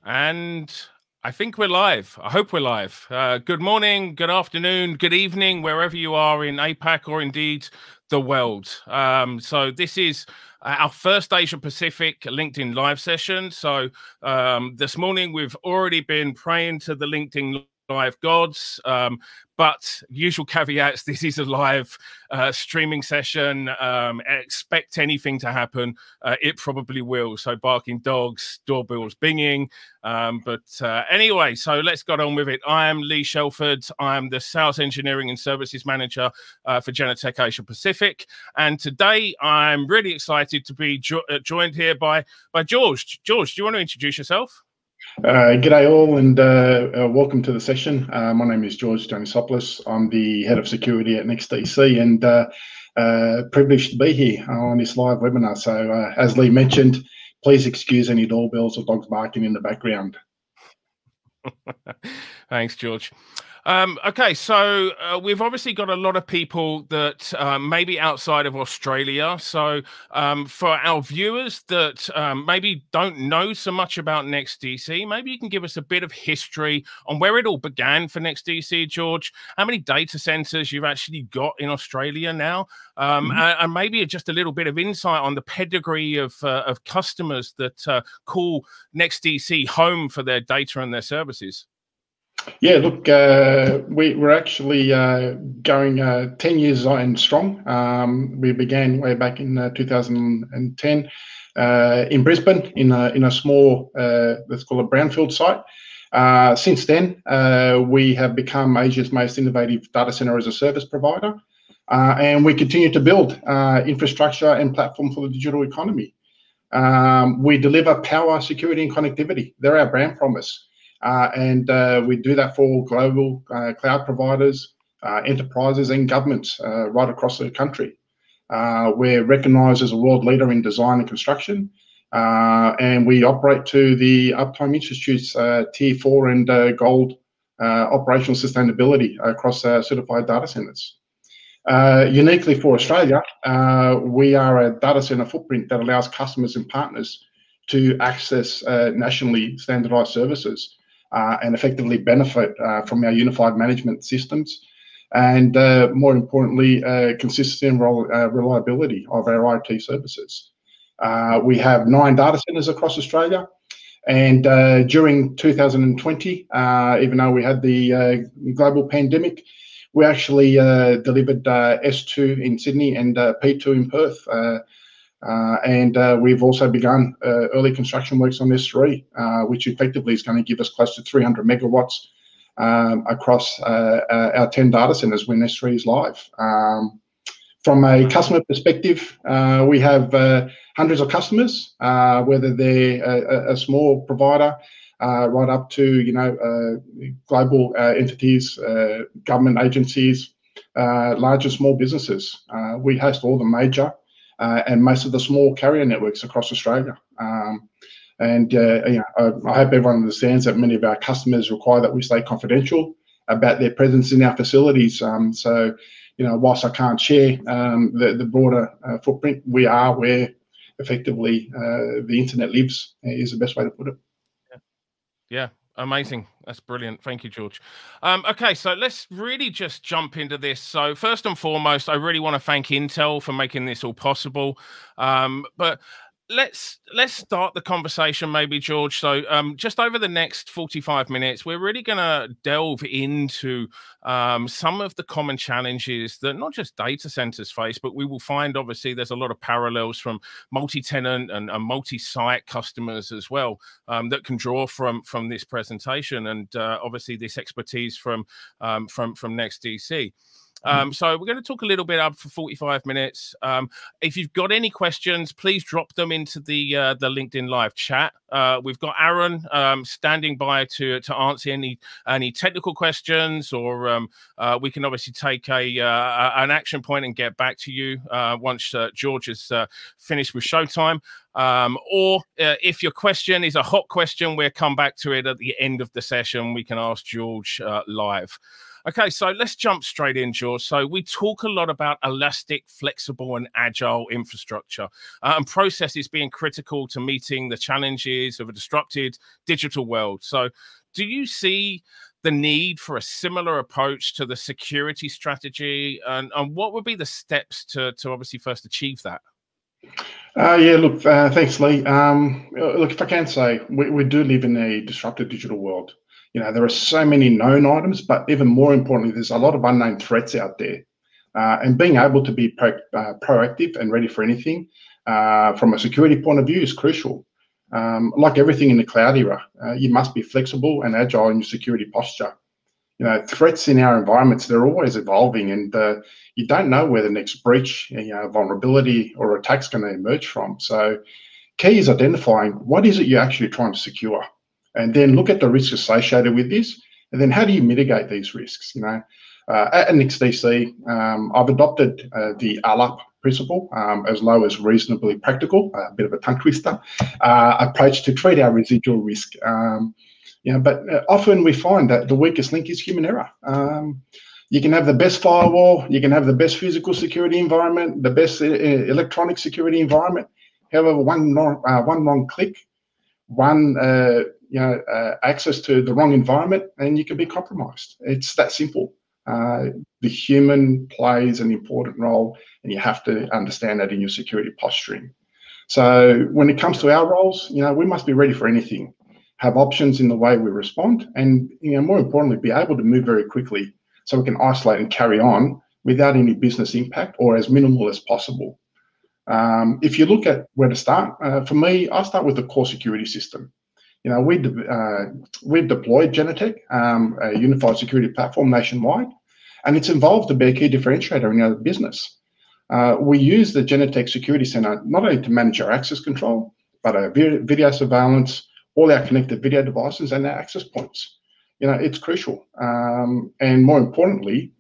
And I think we're live. I hope we're live. Good morning, good afternoon, good evening, wherever you are in APAC or indeed the world. So this is our first Asia Pacific LinkedIn live session. So this morning we've already been praying to the LinkedIn Live gods, but usual caveats, this is a live streaming session. Expect anything to happen. It probably will. So barking dogs, doorbells binging. Anyway, so let's get on with it. I am Lee Shelford. I'm the Sales Engineering and Services Manager for Genetec Asia Pacific. And today I'm really excited to be joined here by George. George, do you want to introduce yourself? G'day all, and welcome to the session. My name is George Dionysopoulos. I'm the Head of Security at NEXTDC, and privileged to be here on this live webinar. So as Lee mentioned, please excuse any doorbells or dogs barking in the background. Thanks, George. Okay, so we've obviously got a lot of people that maybe outside of Australia. So for our viewers that maybe don't know so much about NEXTDC, maybe you can give us a bit of history on where it all began for NEXTDC, George, how many data centers you've actually got in Australia now, and maybe just a little bit of insight on the pedigree of customers that call NEXTDC home for their data and their services. Yeah, look, we're actually going 10 years and strong. We began way back in 2010 in Brisbane in a small, let's call it brownfield site. Since then, we have become Asia's most innovative data center as a service provider, and we continue to build infrastructure and platform for the digital economy. We deliver power, security, and connectivity. They're our brand promise. And we do that for global cloud providers, enterprises and governments right across the country. We're recognised as a world leader in design and construction, and we operate to the Uptime Institute's Tier 4 and Gold operational sustainability across certified data centres. Uniquely for Australia, we are a data centre footprint that allows customers and partners to access nationally standardised services and effectively benefit from our unified management systems, and more importantly, consistency and reliability of our IT services. We have 9 data centres across Australia, and during 2020, even though we had the global pandemic, we actually delivered S2 in Sydney and P2 in Perth. And we've also begun early construction works on S3, which effectively is going to give us close to 300 megawatts across our 10 data centers when S3 is live. From a customer perspective, we have hundreds of customers, whether they're a small provider right up to global entities, government agencies, large and small businesses. We host all the major and most of the small carrier networks across Australia. I hope everyone understands that many of our customers require that we stay confidential about their presence in our facilities. So, whilst I can't share the broader footprint, we are where effectively the internet lives, is the best way to put it. Yeah. Amazing. That's brilliant. Thank you, George. Okay, so let's really just jump into this. So first and foremost, I really want to thank Intel for making this all possible. But let's start the conversation maybe, George. So just over the next 45 minutes, we're really going to delve into some of the common challenges that not just data centers face, but we will find obviously there's a lot of parallels from multi-tenant and multi-site customers as well that can draw from this presentation, and obviously this expertise from NEXTDC. So we're going to talk a little bit up for 45 minutes. If you've got any questions, please drop them into the LinkedIn Live chat. We've got Aaron standing by to answer any technical questions, or we can obviously take an action point and get back to you once George has finished with showtime. Or if your question is a hot question, we'll come back to it at the end of the session. We can ask George live. Okay, so let's jump straight in, George. So we talk a lot about elastic, flexible, and agile infrastructure and processes being critical to meeting the challenges of a disrupted digital world. So do you see the need for a similar approach to the security strategy, and what would be the steps to obviously first achieve that? Yeah, look, thanks, Lee. Look, if I can say, we do live in a disrupted digital world. There are so many known items, but even more importantly, there's a lot of unknown threats out there. And being able to be proactive and ready for anything from a security point of view is crucial. Like everything in the cloud era, you must be flexible and agile in your security posture. Threats in our environments, they're always evolving, and you don't know where the next breach, vulnerability or attack's going to emerge from. So key is identifying what is it you're actually trying to secure, and then look at the risks associated with this, and then how do you mitigate these risks? At NEXTDC, I've adopted the ALAP principle, as low as reasonably practical, a bit of a tongue twister, approach to treat our residual risk. But often we find that the weakest link is human error. You can have the best firewall, you can have the best physical security environment, the best electronic security environment. However, one wrong click, access to the wrong environment, and you can be compromised. It's that simple. The human plays an important role, and you have to understand that in your security posturing. So when it comes to our roles, we must be ready for anything, have options in the way we respond, and more importantly, be able to move very quickly so we can isolate and carry on without any business impact or as minimal as possible. If you look at where to start, for me, I start with the core security system. We've deployed Genetec, a unified security platform nationwide, and it's evolved to be a key differentiator in our business. We use the Genetec Security Center not only to manage our access control, but our video surveillance, all our connected video devices and our access points. It's crucial. And more importantly,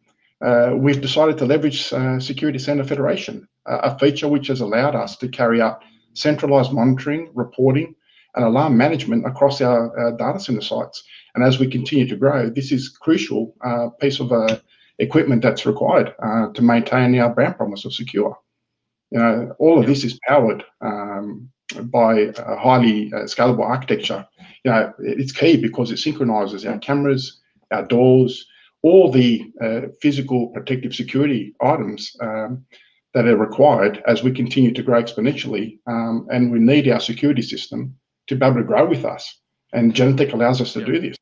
we've decided to leverage Security Center Federation, a feature which has allowed us to carry out centralized monitoring, reporting, and alarm management across our data center sites. And as we continue to grow, this is a crucial piece of equipment that's required to maintain our brand promise of secure. All of this is powered by a highly scalable architecture. It's key because it synchronizes our cameras, our doors, all the physical protective security items that are required as we continue to grow exponentially, and we need our security system to be able to grow with us. And Genetec allows us to do this.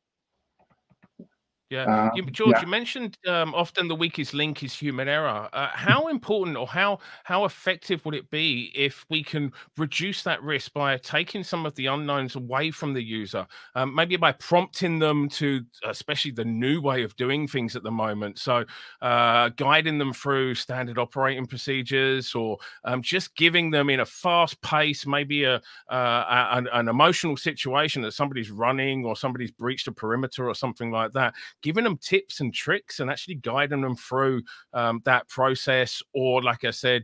Yeah, George, you mentioned often the weakest link is human error. How important or how effective would it be if we can reduce that risk by taking some of the unknowns away from the user, maybe by prompting them to, especially the new way of doing things at the moment, so guiding them through standard operating procedures, or just giving them in a fast pace, maybe an emotional situation that somebody's running or somebody's breached a perimeter or something like that, giving them tips and tricks and actually guiding them through that process, or like I said,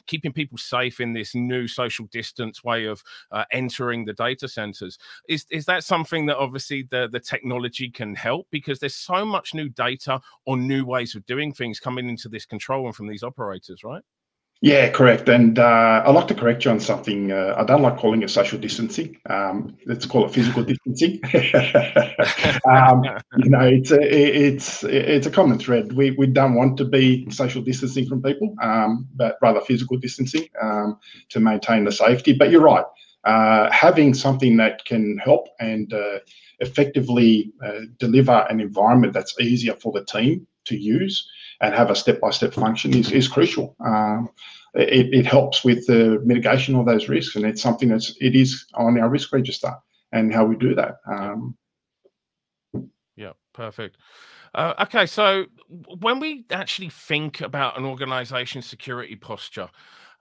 keeping people safe in this new social distance way of entering the data centers. Is that something that obviously the technology can help, because there's so much new data or new ways of doing things coming into this control room from these operators, right? Yeah, correct. And I'd like to correct you on something. I don't like calling it social distancing. Let's call it physical distancing. It's a common thread. We don't want to be social distancing from people, but rather physical distancing to maintain the safety. But you're right. Having something that can help and effectively deliver an environment that's easier for the team to use and have a step-by-step function is crucial. It helps with the mitigation of those risks, and it's something it is on our risk register and how we do that. Yeah, perfect. Okay, so when we actually think about an organization's security posture,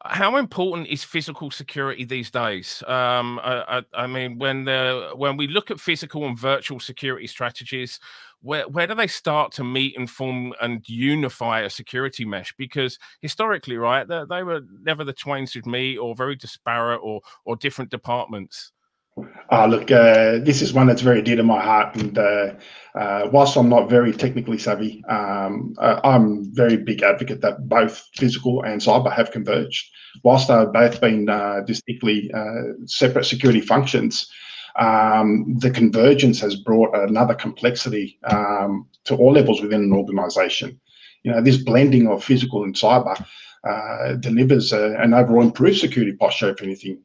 how important is physical security these days? I mean, when we look at physical and virtual security strategies, where do they start to meet and form and unify a security mesh? Because historically, right, they were never the twain should meet, or very disparate or different departments. Look, this is one that's very dear to my heart, and whilst I'm not very technically savvy, I'm very big advocate that both physical and cyber have converged. Whilst they've both been distinctly separate security functions, the convergence has brought another complexity to all levels within an organisation. You know, this blending of physical and cyber delivers an overall improved security posture, if anything.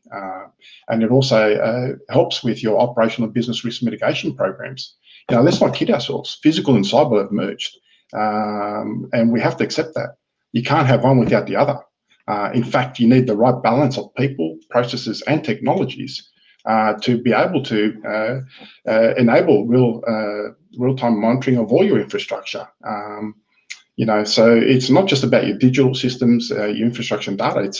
And it also helps with your operational business risk mitigation programs. You know, let's not kid ourselves. Physical and cyber have merged, and we have to accept that. You can't have one without the other. In fact, you need the right balance of people, processes, and technologies to be able to enable real-time monitoring of all your infrastructure. You know, so it's not just about your digital systems, your infrastructure and data.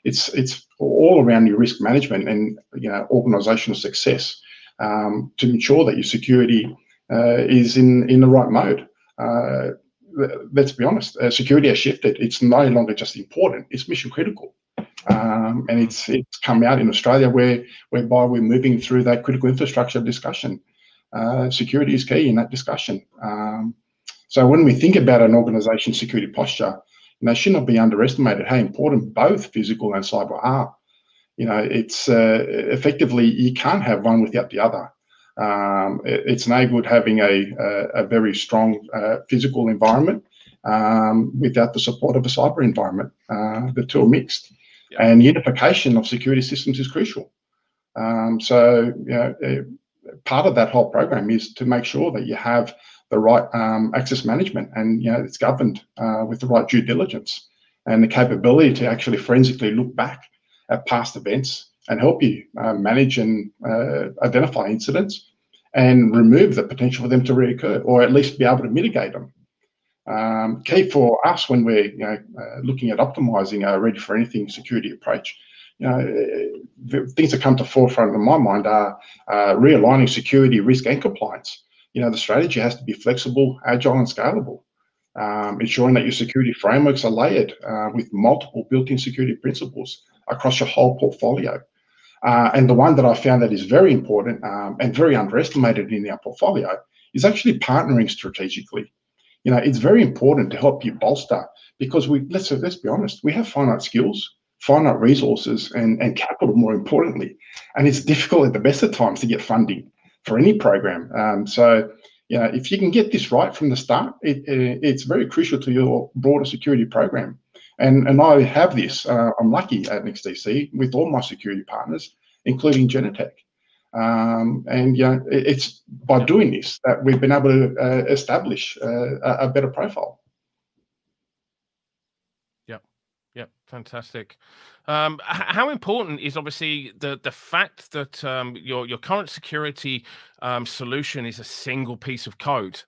It's all around your risk management and, you know, organizational success to ensure that your security is in the right mode. Let's be honest, security has shifted. It's no longer just important; it's mission critical, and it's come out in Australia whereby we're moving through that critical infrastructure discussion. Security is key in that discussion. So when we think about an organization's security posture, you know, it should not be underestimated how important both physical and cyber are. You know, it's effectively, you can't have one without the other. It's no good having a very strong physical environment without the support of a cyber environment. The two are mixed. Yep. And unification of security systems is crucial. So, you know, part of that whole program is to make sure that you have the right access management, and, you know, it's governed with the right due diligence and the capability to actually forensically look back at past events and help you manage and identify incidents and remove the potential for them to reoccur, or at least be able to mitigate them. Key for us when we're, you know, looking at optimizing a ready for anything security approach, you know, the things that come to forefront in my mind are realigning security, risk, and compliance. You know, the strategy has to be flexible, agile, and scalable, ensuring that your security frameworks are layered with multiple built-in security principles across your whole portfolio. And the one that I found that is very important and very underestimated in our portfolio is actually partnering strategically. You know, it's very important to help you bolster, because let's be honest, we have finite skills, finite resources, and capital, more importantly, and it's difficult at the best of times to get funding for any program. So, you know, if you can get this right from the start, it's very crucial to your broader security program. And I have this. I'm lucky at NEXTDC with all my security partners, including Genetec. And, you know, it's by doing this that we've been able to establish a better profile. Yep, fantastic. How important is obviously the fact that your current security solution is a single piece of code?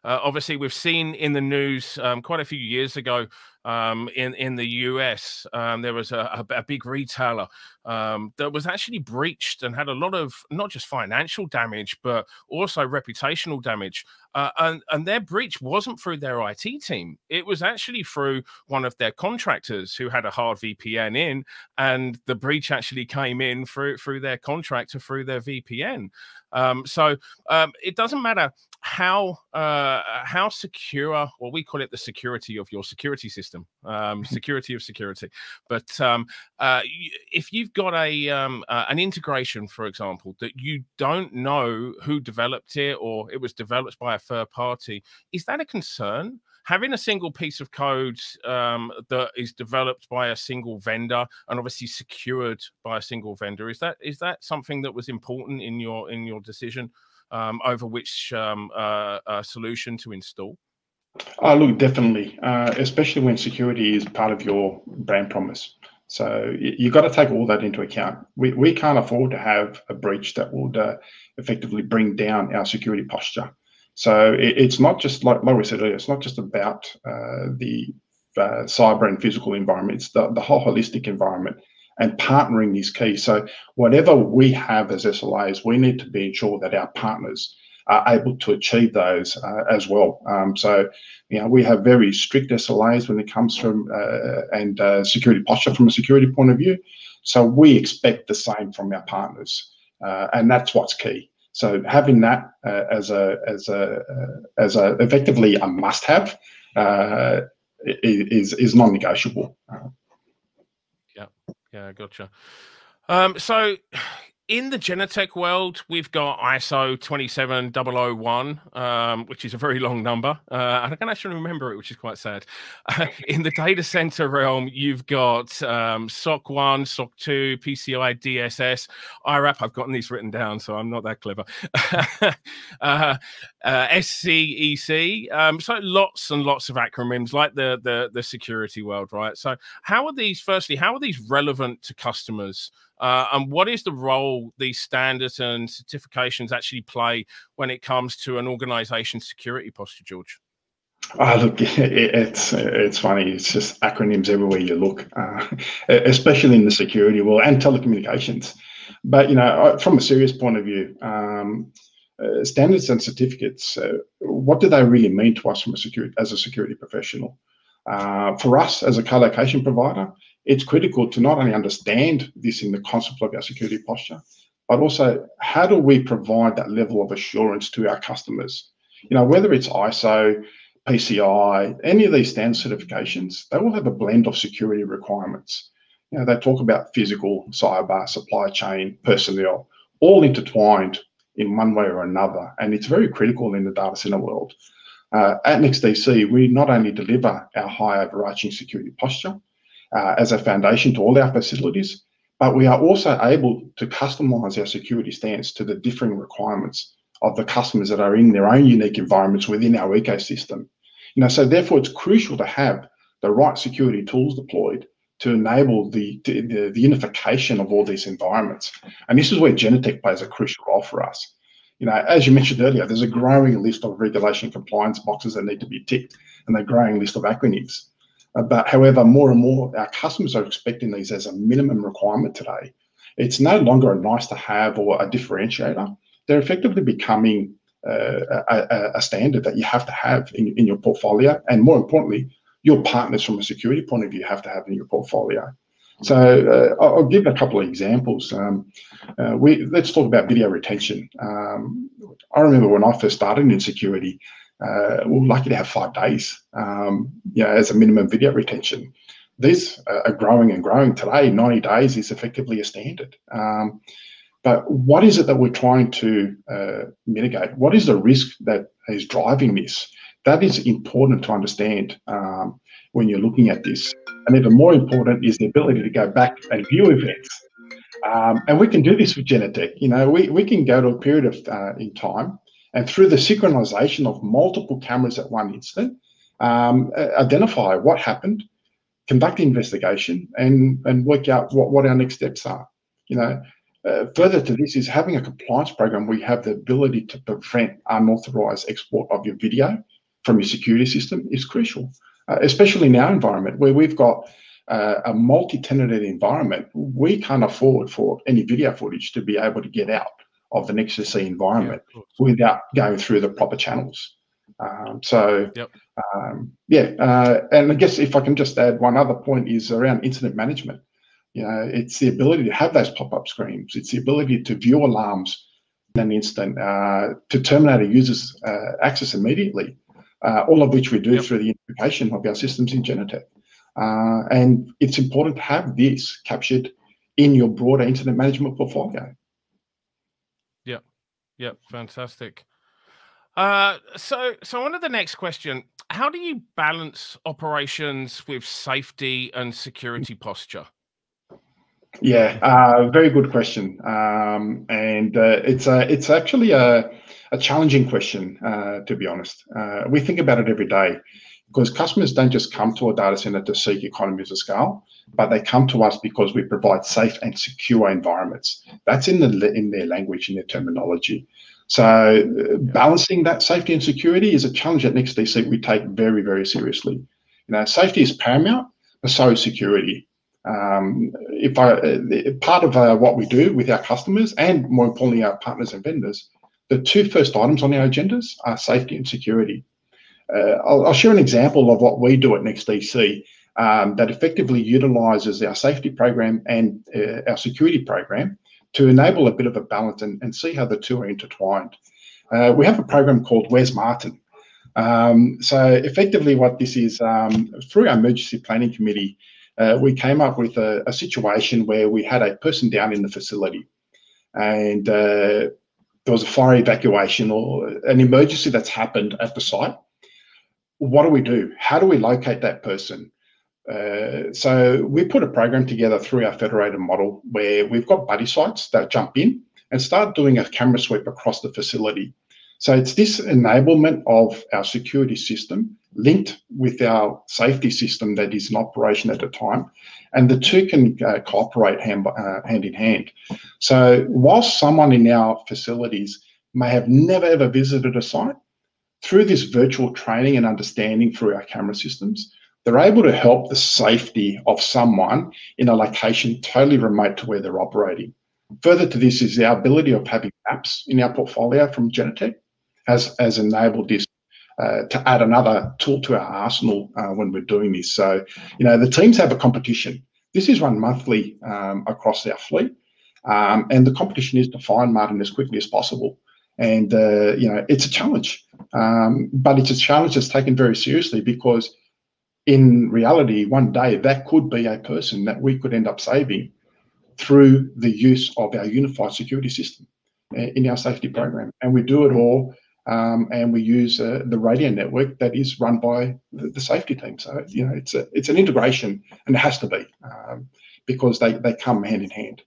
Obviously, we've seen in the news quite a few years ago in the US, there was a big retailer that was actually breached and had a lot of not just financial damage, but also reputational damage. And their breach wasn't through their IT team. It was actually through one of their contractors who had a hard VPN in, and the breach actually came in through their contractor, through their VPN. So it doesn't matter how secure, or we call it the security of your security system, security of security. But if you've got an integration, for example, that you don't know who developed it, or it was developed by a third party, is that a concern? Having a single piece of code that is developed by a single vendor and obviously secured by a single vendor, is that something that was important in your decision over which solution to install? Look, definitely, especially when security is part of your brand promise. So you've got to take all that into account. We can't afford to have a breach that would effectively bring down our security posture. So it's not just like we said earlier, it's not just about the cyber and physical environment. It's the whole holistic environment, and partnering is key. So whatever we have as SLAs, we need to be ensured that our partners are able to achieve those as well. So, you know, we have very strict SLAs when it comes from and security posture from a security point of view. So we expect the same from our partners. and that's what's key. So having that as effectively a must-have is non-negotiable. Yeah, gotcha. So in the Genetec world, we've got ISO 27001, which is a very long number. And I can actually remember it, which is quite sad. In the data center realm, you've got SOC 1, SOC 2, PCI DSS, IRAP. I've gotten these written down, so I'm not that clever. SCEC. So lots and lots of acronyms, like the security world, right? So how are these, firstly, how are these relevant to customers? And what is the role these standards and certifications actually play when it comes to an organization's security posture, George? Look, it's funny. It's just acronyms everywhere you look, especially in the security world and telecommunications. But, you know, from a serious point of view, standards and certificates, what do they really mean to us as a security professional? For us as a co-location provider, it's critical to not only understand this in the concept of our security posture, but also how do we provide that level of assurance to our customers? You know, whether it's ISO, PCI, any of these standard certifications, they will have a blend of security requirements. You know, they talk about physical, cyber, supply chain, personnel, all intertwined in one way or another. And it's very critical in the data center world. At NEXTDC, we not only deliver our high overarching security posture as a foundation to all our facilities, but we are also able to customize our security stance to the differing requirements of the customers that are in their own unique environments within our ecosystem. You know, so therefore it's crucial to have the right security tools deployed to enable the unification of all these environments. And this is where Genetec plays a crucial role for us. You know, as you mentioned earlier, there's a growing list of regulation compliance boxes that need to be ticked, and a growing list of acronyms. But however, more and more our customers are expecting these as a minimum requirement today. It's no longer a nice to have or a differentiator. They're effectively becoming a standard that you have to have in your portfolio, and more importantly, your partners from a security point of view have to have in your portfolio. So I'll give a couple of examples. Let's talk about video retention. I remember when I first started in security, we were lucky to have 5 days, you know, as a minimum video retention. These are growing and growing. Today, 90 days is effectively a standard. But what is it that we're trying to mitigate? What is the risk that is driving this? That is important to understand when you're looking at this. And even more important is the ability to go back and view events. And we can do this with Genetec. You know, we can go to a period of in time, and through the synchronization of multiple cameras at one instant, identify what happened, conduct investigation, and work out what our next steps are. You know, further to this is having a compliance program where you have the ability to prevent unauthorized export of your video from your security system is crucial, especially in our environment where we've got a multi-tenanted environment. We can't afford for any video footage to be able to get out of the NEXTDC environment without going through the proper channels. And I guess if I can just add one other point is around incident management. You know, it's the ability to have those pop-up screens. It's the ability to view alarms in an instant, to terminate a user's access immediately, all of which we do through the unification of our systems in Genetec. And it's important to have this captured in your broader incident management portfolio. Yeah, fantastic. So on to the next question. How do you balance operations with safety and security posture? Yeah, very good question. And it's actually a challenging question, to be honest. We think about it every day because customers don't just come to a data center to seek economies of scale, but they come to us because we provide safe and secure environments. That's in their language, in their terminology. So balancing that safety and security is a challenge at NEXTDC we take very, very seriously. You know, safety is paramount, but so is security. Part of what we do with our customers and more importantly our partners and vendors, the 2 first items on our agendas are safety and security. I'll share an example of what we do at NEXTDC that effectively utilizes our safety program and our security program to enable a bit of a balance and see how the two are intertwined. We have a program called Where's Martin? So effectively what this is, through our emergency planning committee, we came up with a situation where we had a person down in the facility, and there was a fire evacuation or an emergency that's happened at the site. What do we do? How do we locate that person? So we put a program together through our federated model where we've got buddy sites that jump in and start doing a camera sweep across the facility. So it's this enablement of our security system linked with our safety system that is in operation at the time, and the two can cooperate hand in hand. So whilst someone in our facilities may have never ever visited a site, through this virtual training and understanding through our camera systems, they're able to help the safety of someone in a location totally remote to where they're operating. Further to this is our ability of having maps in our portfolio from Genetec has enabled this to add another tool to our arsenal when we're doing this. So, the teams have a competition. This is run monthly across our fleet, and the competition is to find Martin as quickly as possible. And, it's a challenge, but it's a challenge that's taken very seriously, because in reality, one day that could be a person that we could end up saving through the use of our unified security system in our safety program. And we do it all, and we use the radio network that is run by the safety team. So, it's an integration, and it has to be, because they come hand in hand.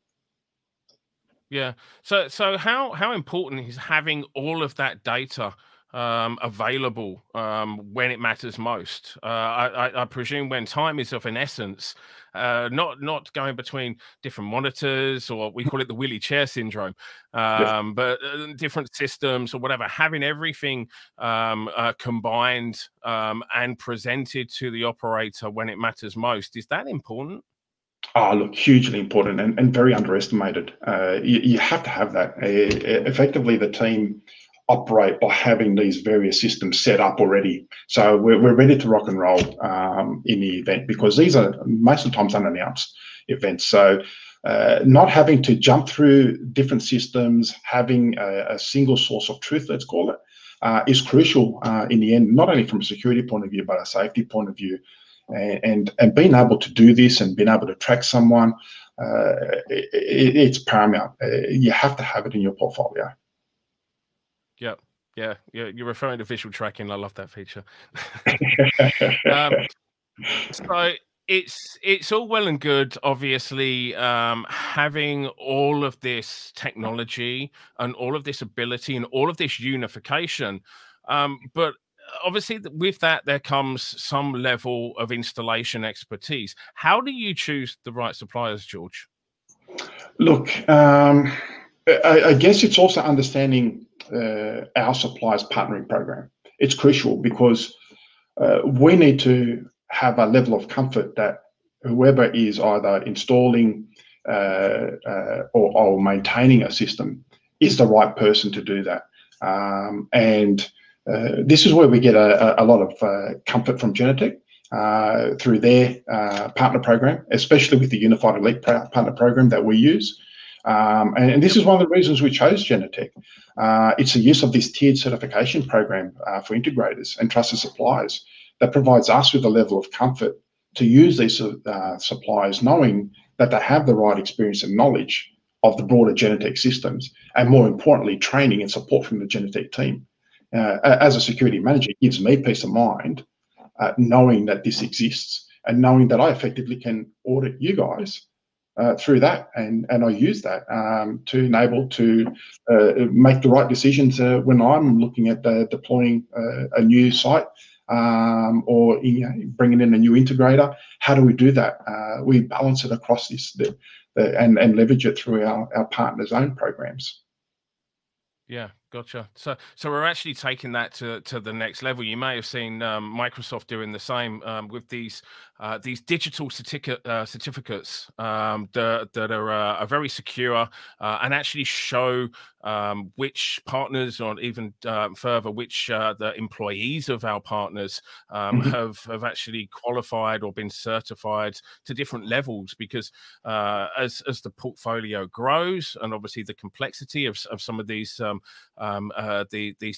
Yeah. So how important is having all of that data available when it matters most? I presume when time is of an essence, not going between different monitors, or we call it the wheelie chair syndrome, but different systems or whatever, having everything combined and presented to the operator when it matters most. Is that important? Oh, look, hugely important and very underestimated. You have to have that. Effectively, the team operate by having these various systems set up already. So we're ready to rock and roll in the event, because these are most of the times unannounced events. So not having to jump through different systems, having a single source of truth, let's call it, is crucial in the end, not only from a security point of view, but a safety point of view. And being able to do this and being able to track someone, it's paramount. You have to have it in your portfolio. Yeah. You're referring to visual tracking. I love that feature. So it's all well and good, obviously, having all of this technology and all of this ability and all of this unification, but obviously with that there comes some level of installation expertise. How do you choose the right suppliers, George? Look, I guess it's also understanding our suppliers partnering program. It's crucial, because we need to have a level of comfort that whoever is either installing or maintaining a system is the right person to do that. And this is where we get a lot of comfort from Genetec through their partner program, especially with the Unified Elite Partner Program that we use. And this is one of the reasons we chose Genetec. It's the use of this tiered certification program for integrators and trusted suppliers that provides us with a level of comfort to use these suppliers, knowing that they have the right experience and knowledge of the broader Genetec systems, and more importantly, training and support from the Genetec team. As a security manager, it gives me peace of mind knowing that this exists, and knowing that I effectively can audit you guys through that, and I use that to enable to make the right decisions when I'm looking at deploying a new site or bringing in a new integrator. How do we do that? We balance it across this and leverage it through our partners' own programs. Yeah, gotcha. So we're actually taking that to the next level. You may have seen Microsoft doing the same with these digital certificates that are very secure and actually show which partners, or even further, which the employees of our partners have actually qualified or been certified to different levels, because as the portfolio grows, and obviously the complexity of some of these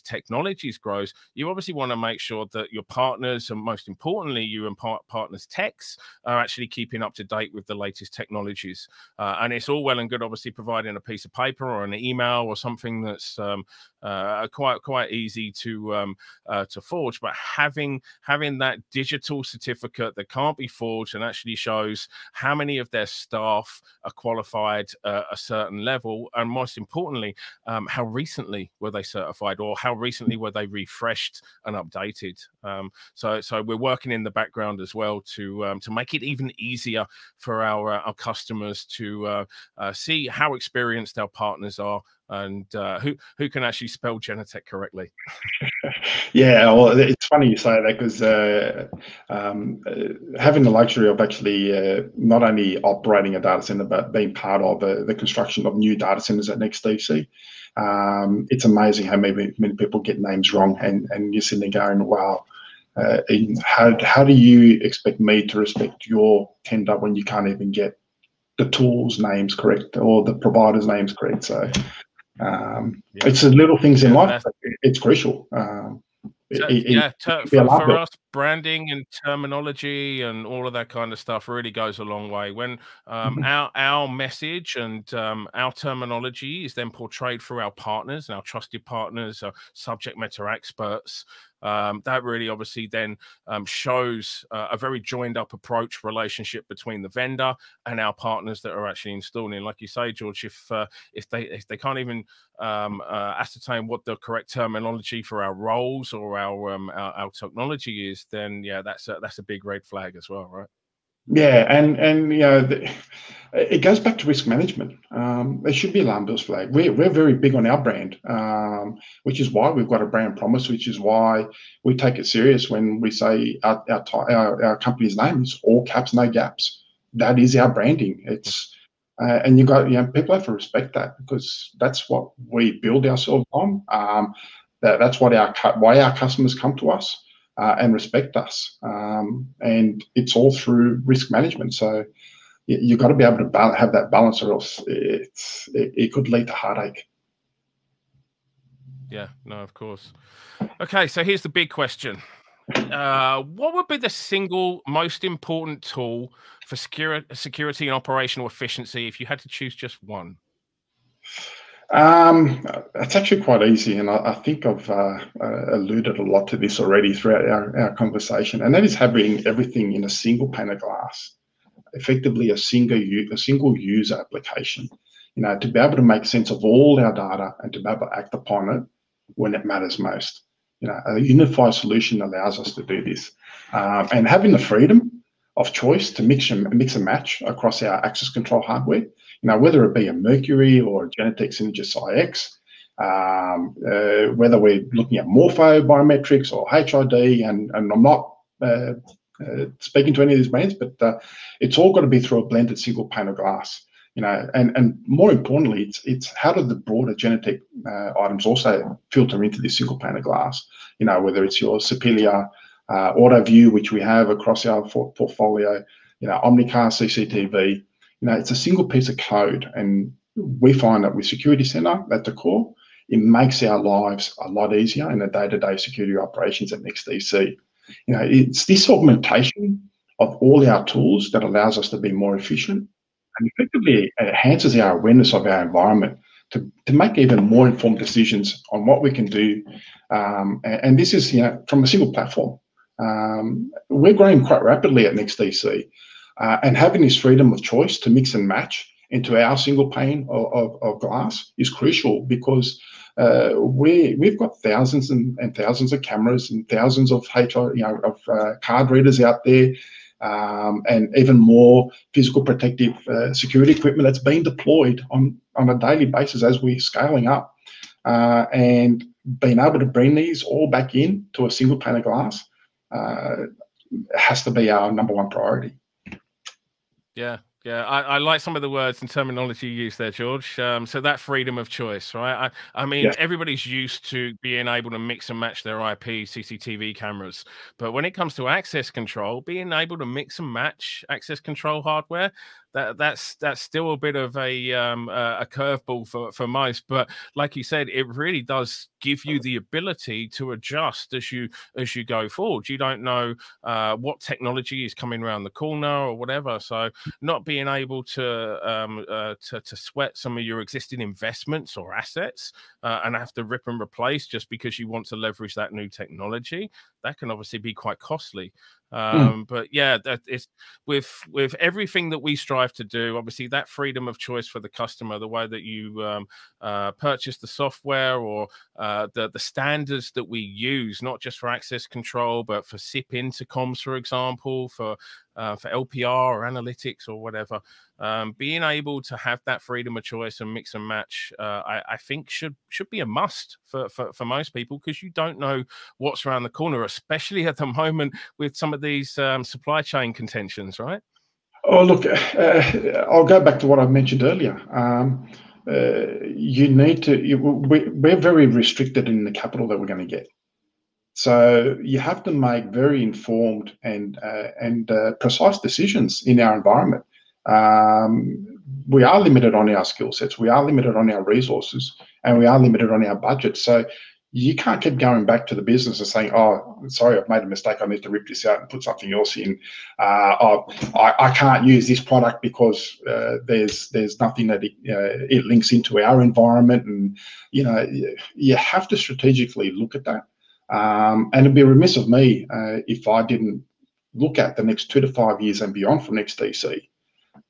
technologies grows, you obviously want to make sure that your partners, and most importantly you and partners techs, are actually keeping up to date with the latest technologies. And it's all well and good obviously providing a piece of paper or an email or something that's quite easy to forge, but having that digital certificate that can't be forged and actually shows how many of their staff are qualified at a certain level, and most importantly, how recently were they certified, or how recently were they refreshed and updated. So we're working in the background as well to make it even easier for our customers to see how experienced our partners are, and who can actually spell Genetec correctly. Yeah, well, it's funny you say that, because having the luxury of actually not only operating a data center, but being part of the construction of new data centers at NEXTDC, it's amazing how many people get names wrong, and you're sitting there going, wow, how do you expect me to respect your tender when you can't even get the tools names correct or the providers names correct? So it's the little things in life, but it's crucial. For us, branding and terminology and all of that kind of stuff really goes a long way. When our message and our terminology is then portrayed through our partners and our trusted partners, our subject matter experts, that really obviously then shows a very joined up approach relationship between the vendor and our partners that are actually installing. Like you say, George, if they can't even ascertain what the correct terminology for our roles or our technology is, then yeah, that's a big red flag as well, right? Yeah, and it goes back to risk management. There should be alarm bells flag. We're very big on our brand, which is why we've got a brand promise, which is why we take it serious when we say our company's name is all caps, no gaps. That is our branding. It's and people have to respect that, because that's what we build ourselves on. That's why our customers come to us and respect us, and it's all through risk management. So you've got to be able to have that balance, or else it could lead to heartache. Yeah, no, of course. Okay, so here's the big question. What would be the single most important tool for security and operational efficiency if you had to choose just one? It's actually quite easy, and I think I've alluded a lot to this already throughout our conversation, and that is having everything in a single pane of glass, effectively a single user application, to be able to make sense of all our data and to be able to act upon it when it matters most. A unified solution allows us to do this, and having the freedom of choice to mix and match across our access control hardware, whether it be a Mercury or a Genetec Synergis IX, whether we're looking at Morpho biometrics or HID, and I'm not speaking to any of these brands, but it's all got to be through a blended single pane of glass. And more importantly, it's how do the broader Genetec items also filter into this single pane of glass? Whether it's your Superior Auto View, which we have across our portfolio, Omnicast CCTV, it's a single piece of code, and we find that with Security Center at the core, it makes our lives a lot easier in the day-to-day security operations at NEXTDC. It's this augmentation of all our tools that allows us to be more efficient, and effectively enhances our awareness of our environment to make even more informed decisions on what we can do. And this is from a single platform. We're growing quite rapidly at NEXTDC, and having this freedom of choice to mix and match into our single pane of glass is crucial, because we've got thousands and thousands of cameras and thousands of card readers out there, and even more physical protective security equipment that's being deployed on a daily basis as we're scaling up, and being able to bring these all back in to a single pane of glass has to be our number one priority. Yeah, Yeah, I like some of the words and terminology you use there, George. So that freedom of choice, right? I mean, Yes. everybody's used to being able to mix and match their IP, CCTV cameras, but when it comes to access control, being able to mix and match access control hardware, that's still a bit of a curveball for most. But like you said, it really does give you the ability to adjust as you go forward. You don't know what technology is coming around the corner or whatever, so not being able to sweat some of your existing investments or assets and have to rip and replace just because you want to leverage that new technology, that can obviously be quite costly. But yeah, that is with everything that we strive to do, obviously that freedom of choice for the customer, the way that you purchase the software, or the standards that we use, not just for access control, but for SIP intercoms, for example, for LPR or analytics or whatever. Being able to have that freedom of choice and mix and match, I think should be a must for most people, because you don't know what's around the corner, especially at the moment with some of these supply chain contentions, right? Oh, look, I'll go back to what I mentioned earlier. You need to. We're very restricted in the capital that we're going to get. So you have to make very informed and precise decisions in our environment. We are limited on our skill sets, we are limited on our resources, and we are limited on our budget. So you can't keep going back to the business and saying, "Oh, sorry, I've made a mistake. I need to rip this out and put something else in. I can't use this product because there's nothing that it links into our environment." And you have to strategically look at that. And it'd be remiss of me if I didn't look at the next 2 to 5 years and beyond for NEXTDC.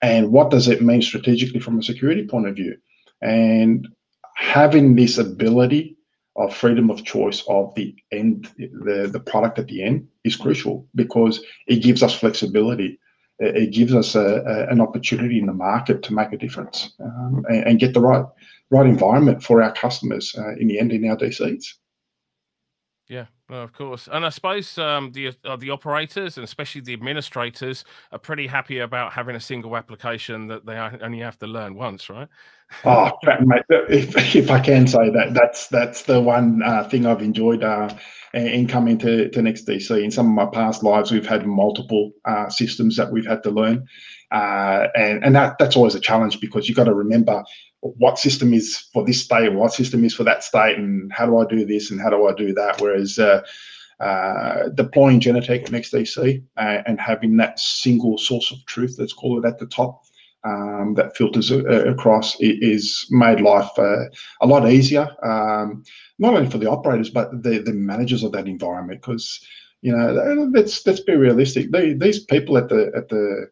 And what does it mean strategically from a security point of view? And having this ability of freedom of choice of the end, the product at the end, is crucial, because it gives us flexibility. It gives us an opportunity in the market to make a difference, and get the right environment for our customers in the end in our DCs. Yeah, no, of course. And I suppose the operators, and especially the administrators, are pretty happy about having a single application that they only have to learn once, right? Oh, mate, if I can say that, that's the one thing I've enjoyed in coming to NEXTDC. In some of my past lives, we've had multiple systems that we've had to learn, and that's always a challenge, because you've got to remember what system is for this state and what system is for that state, and how do I do this and how do I do that. Whereas deploying Genetec NEXTDC and having that single source of truth, let's call it, at the top, that filters across, is made life a lot easier, not only for the operators but the managers of that environment. Because let's be realistic, these people at the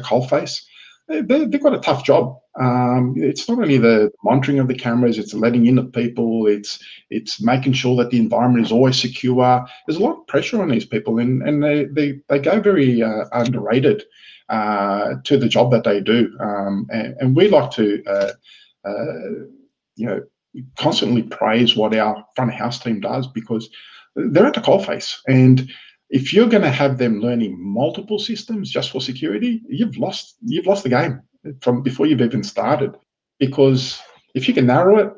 coalface, they've got a tough job. It's not only the monitoring of the cameras, it's letting in the people, it's making sure that the environment is always secure. There's a lot of pressure on these people, and they go very underrated to the job that they do. And we like to constantly praise what our front of house team does, because they're at the coalface. And if you're going to have them learning multiple systems just for security, you've lost the game from before you've even started. Because if you can narrow it,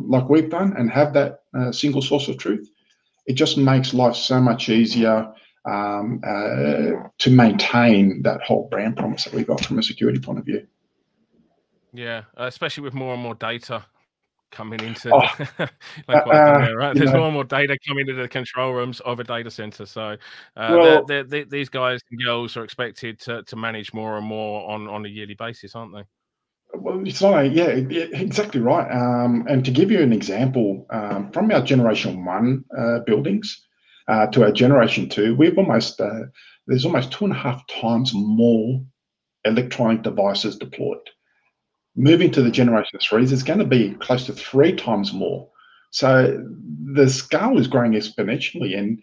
like we've done, and have that single source of truth, it just makes life so much easier to maintain that whole brand promise that we got from a security point of view. Yeah, especially with more and more data coming into Oh, like what I've done there, right? There's know, more and more data coming into the control rooms of a data center. So well, these guys and girls are expected to manage more and more on a yearly basis, aren't they? well, it's not yeah, exactly right. And to give you an example, from our generation 1 buildings to our generation 2, we've almost there's almost 2.5 times more electronic devices deployed. Moving to the generation 3s, it's going to be close to 3 times more. So the scale is growing exponentially, and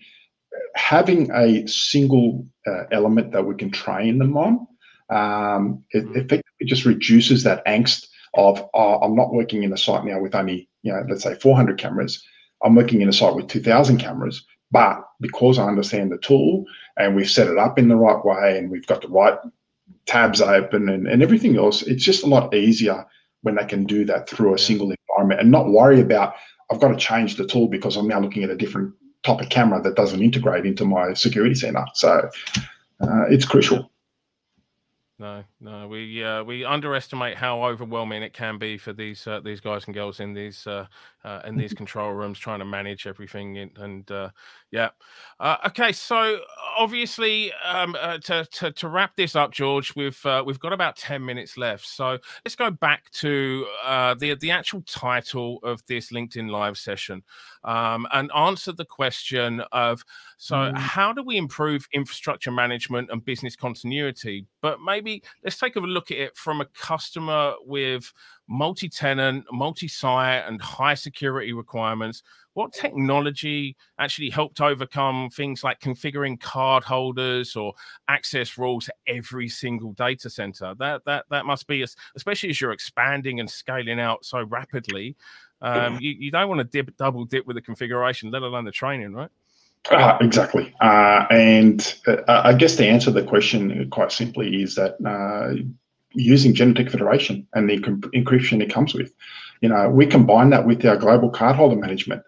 having a single element that we can train them on, it effectively just reduces that angst of, I'm not working in a site now with only, let's say 400 cameras. I'm working in a site with 2,000 cameras, but because I understand the tool and we've set it up in the right way and we've got the right tabs open and everything else. It's just a lot easier when they can do that through a single environment and not worry about, I've got to change the tool because I'm now looking at a different type of camera that doesn't integrate into my security center. So it's crucial. No, we underestimate how overwhelming it can be for these guys and girls in these control rooms trying to manage everything. Okay, so obviously to wrap this up, George, we've got about 10 minutes left. So let's go back to the actual title of this LinkedIn Live session and answer the question of, so how do we improve infrastructure management and business continuity? But maybe let's take a look at it from a customer with multi-tenant, multi-site, and high security requirements. What technology actually helped overcome things like configuring card holders or access rules at every single data center? That must be, especially as you're expanding and scaling out so rapidly. You don't want to double dip with the configuration, let alone the training, right? Exactly. And I guess the answer to the question quite simply is that using Genetec Federation and the encryption it comes with, we combine that with our global cardholder management.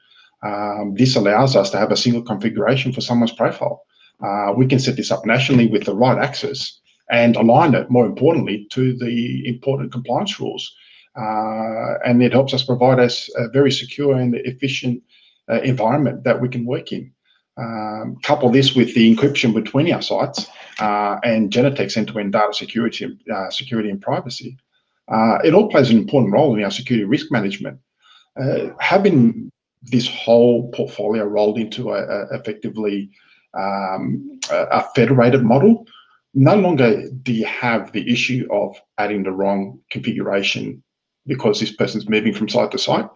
This allows us to have a single configuration for someone's profile. We can set this up nationally with the right access and align it, more importantly, to the important compliance rules. And it helps us provide us a very secure and efficient environment that we can work in. Couple this with the encryption between our sites and Genetec's end-to-end data security and privacy. It all plays an important role in our security risk management. Having this whole portfolio rolled into effectively a federated model, no longer do you have the issue of adding the wrong configuration because this person's moving from site to site.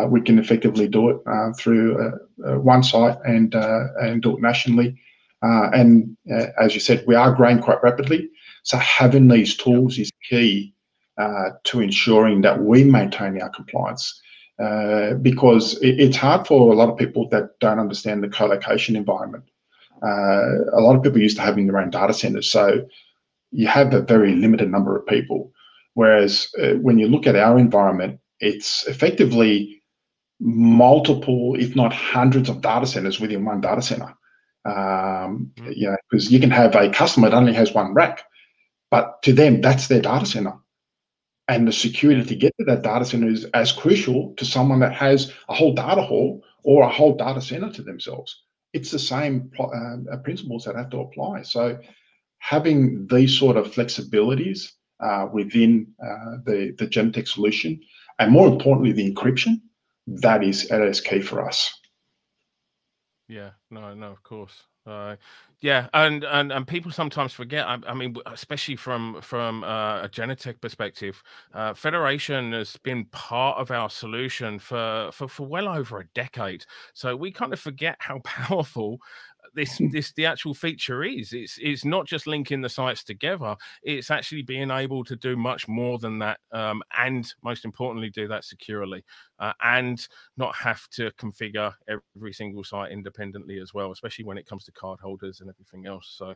We can effectively do it through one site and do it nationally. And as you said, we are growing quite rapidly. So having these tools is key to ensuring that we maintain our compliance. Because it's hard for a lot of people that don't understand the co-location environment. A lot of people used to having their own data centers. So you have a very limited number of people. Whereas when you look at our environment, it's effectively multiple, if not hundreds of data centers within one data center. Because you can have a customer that only has one rack, but to them, that's their data center. And the security to get to that data center is as crucial to someone that has a whole data hall or a whole data center to themselves. It's the same principles that have to apply. So having these sort of flexibilities within the Genetec solution, and more importantly, the encryption, that is key for us. Yeah, no, of course. And people sometimes forget. I mean, especially from a Genetec perspective, Federation has been part of our solution for well over a decade. So we kind of forget how powerful the actual feature is. It's not just linking the sites together, it's actually being able to do much more than that, and most importantly do that securely, and not have to configure every single site independently as well, especially when it comes to card holders and everything else. So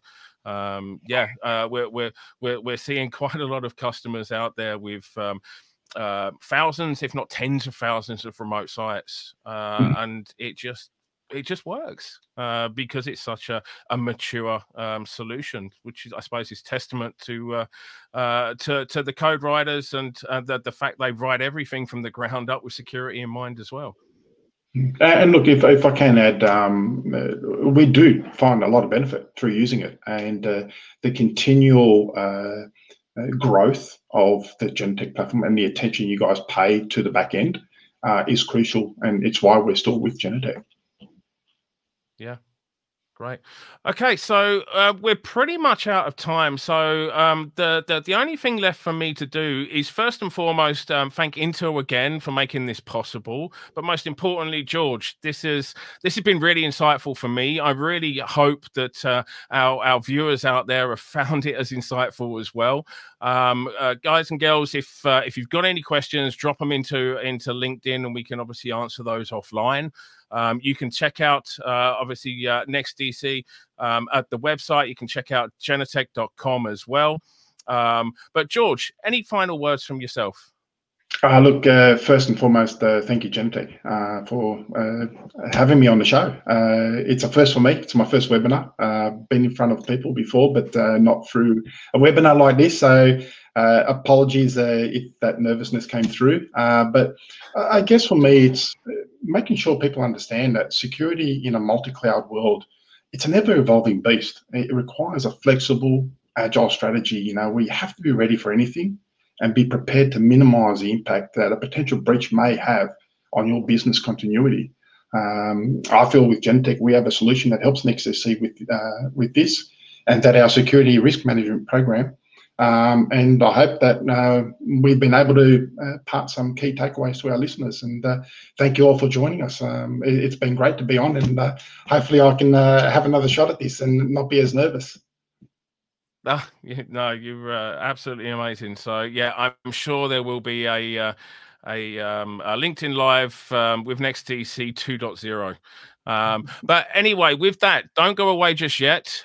we're seeing quite a lot of customers out there with thousands, if not tens of thousands of remote sites, and it just works because it's such a mature solution, which is, I suppose, is testament to the code writers and the fact they write everything from the ground up with security in mind as well. And look, if I can add, we do find a lot of benefit through using it, and the continual growth of the Genetec platform and the attention you guys pay to the back end is crucial, and it's why we're still with Genetec. Yeah, great. Okay, so we're pretty much out of time. So the only thing left for me to do is first and foremost thank Intel again for making this possible. But most importantly, George, this has been really insightful for me. I really hope that our viewers out there have found it as insightful as well. Guys and girls, if you've got any questions, drop them into LinkedIn, and we can obviously answer those offline. You can check out obviously NEXTDC NEXTDC at the website. You can check out genetec.com as well. But George, any final words from yourself? Look, first and foremost, thank you, Genetec, for having me on the show. It's a first for me. It's my first webinar. Been in front of people before, but not through a webinar like this. So apologies if that nervousness came through. But I guess for me, it's making sure people understand that security in a multi-cloud world, it's an ever-evolving beast. It requires a flexible, agile strategy. We have to be ready for anything and be prepared to minimize the impact that a potential breach may have on your business continuity. I feel with Genetec, we have a solution that helps NEXTDC with this, and that our security risk management program. And I hope that we've been able to impart some key takeaways to our listeners. And thank you all for joining us. It's been great to be on, and hopefully I can have another shot at this and not be as nervous. No, you're absolutely amazing. So yeah, I'm sure there will be a LinkedIn Live with NEXTDC 2.0. But anyway, with that, don't go away just yet.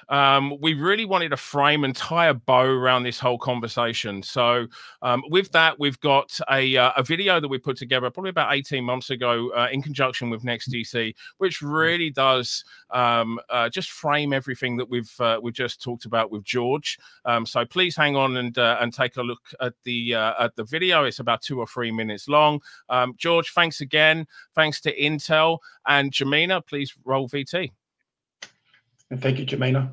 We really wanted to frame and tie a bow around this whole conversation. So with that, we've got a video that we put together probably about 18 months ago in conjunction with NEXTDC, which really does just frame everything that we've just talked about with George. So please hang on and take a look at the video. It's about 2 or 3 minutes long. George, thanks again. Thanks to Intel, and Jamina, please roll VT. And thank you, Jamina.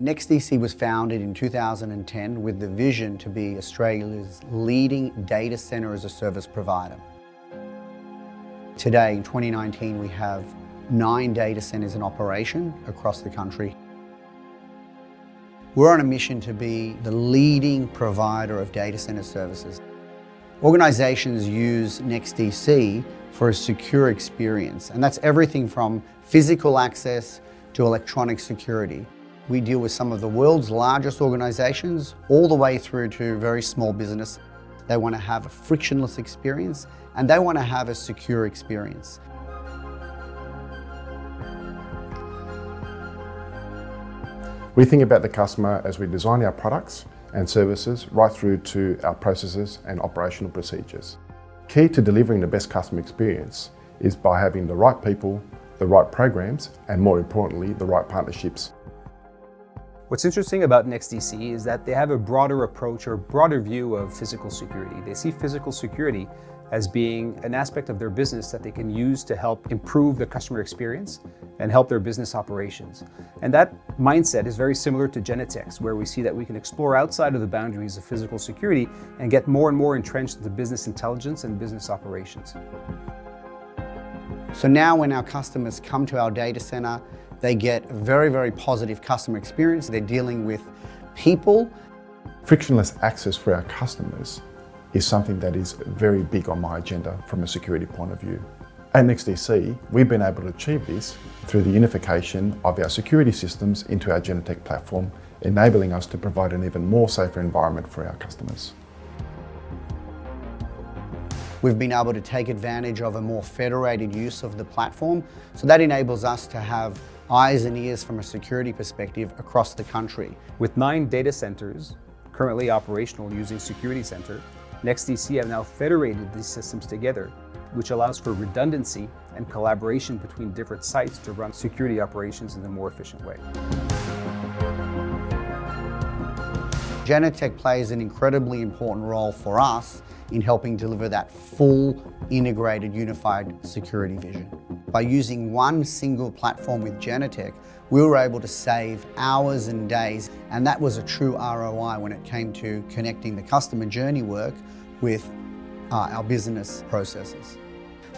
NEXTDC was founded in 2010 with the vision to be Australia's leading data center as a service provider. Today, in 2019, we have 9 data centers in operation across the country. We're on a mission to be the leading provider of data center services. Organizations use NEXTDC for a secure experience, and that's everything from physical access to electronic security. We deal with some of the world's largest organizations, all the way through to very small business. They want to have a frictionless experience, and they want to have a secure experience. We think about the customer as we design our products and services right through to our processes and operational procedures. Key to delivering the best customer experience is by having the right people, the right programs, and more importantly, the right partnerships. What's interesting about NEXTDC is that they have a broader approach or broader view of physical security. They see physical security as being an aspect of their business that they can use to help improve the customer experience and help their business operations. And that mindset is very similar to Genetec's, where we see that we can explore outside of the boundaries of physical security and get more and more entrenched into business intelligence and business operations. So now when our customers come to our data center, they get a very, very positive customer experience. They're dealing with people. Frictionless access for our customers is something that is very big on my agenda from a security point of view. At NEXTDC, we've been able to achieve this through the unification of our security systems into our Genetec platform, enabling us to provide an even more safer environment for our customers. We've been able to take advantage of a more federated use of the platform, so that enables us to have eyes and ears from a security perspective across the country. With 9 data centers currently operational using Security Center, NEXTDC have now federated these systems together, which allows for redundancy and collaboration between different sites to run security operations in a more efficient way. Genetec plays an incredibly important role for us in helping deliver that full, integrated, unified security vision. By using one single platform with Genetec, we were able to save hours and days, and that was a true ROI when it came to connecting the customer journey work with our business processes.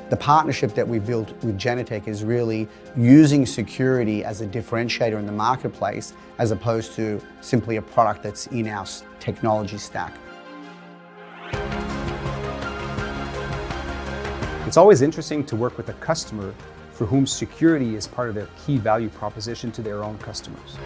The partnership that we've built with Genetec is really using security as a differentiator in the marketplace, as opposed to simply a product that's in our technology stack. It's always interesting to work with a customer for whom security is part of their key value proposition to their own customers.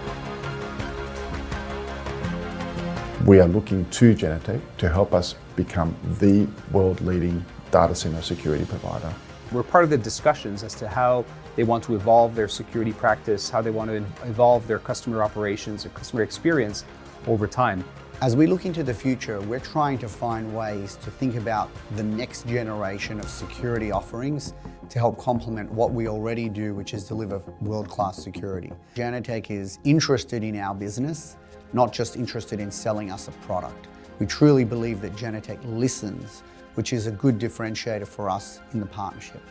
We are looking to Genetec to help us become the world-leading data center security provider. We're part of the discussions as to how they want to evolve their security practice, how they want to evolve their customer operations or customer experience over time. As we look into the future, we're trying to find ways to think about the next generation of security offerings to help complement what we already do, which is deliver world-class security. Genetec is interested in our business, not just interested in selling us a product. We truly believe that Genetec listens, which is a good differentiator for us in the partnership.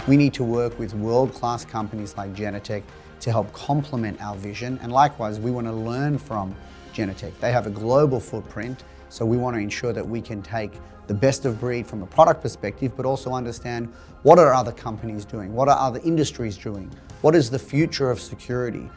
We need to work with world-class companies like Genetec to help complement our vision, and likewise we want to learn from Genetec. They have a global footprint, so we want to ensure that we can take the best of breed from a product perspective, but also understand what are other companies doing, what are other industries doing, what is the future of security.